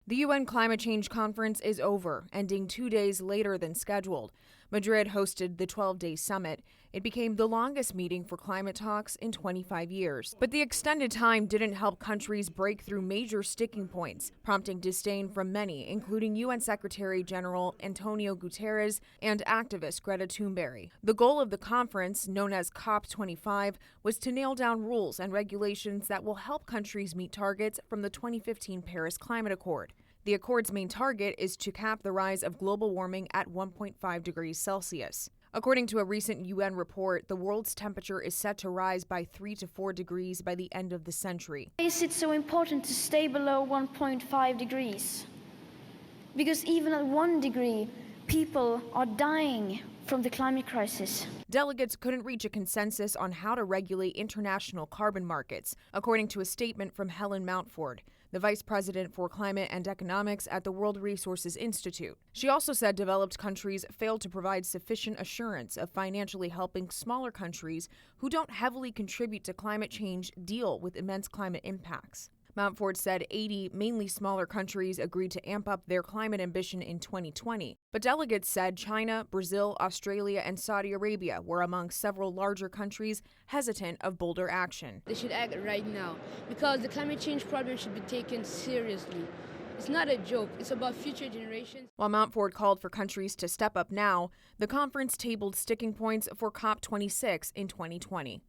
The UN Climate Change Conference is over, ending 2 days later than scheduled. Madrid hosted the 12-day summit. It became the longest meeting for climate talks in 25 years. But the extended time didn't help countries break through major sticking points, prompting disdain from many, including UN Secretary General António Guterres and activist Greta Thunberg. The goal of the conference, known as COP25, was to nail down rules and regulations that will help countries meet targets from the 2015 Paris Climate Accord. The Accord's main target is to cap the rise of global warming at 1.5 degrees Celsius. According to a recent UN report, the world's temperature is set to rise by 3 to 4 degrees by the end of the century. Why is it so important to stay below 1.5 degrees? Because even at 1 degree, people are dying from the climate crisis. Delegates couldn't reach a consensus on how to regulate international carbon markets, according to a statement from Helen Mountford, the vice president for climate and economics at the World Resources Institute. She also said developed countries failed to provide sufficient assurance of financially helping smaller countries who don't heavily contribute to climate change deal with immense climate impacts. Mountford said 80, mainly smaller countries agreed to amp up their climate ambition in 2020. But delegates said China, Brazil, Australia, and Saudi Arabia were among several larger countries hesitant of bolder action. They should act right now because the climate change problem should be taken seriously. It's not a joke. It's about future generations. While Mountford called for countries to step up now, the conference tabled sticking points for COP26 in 2020.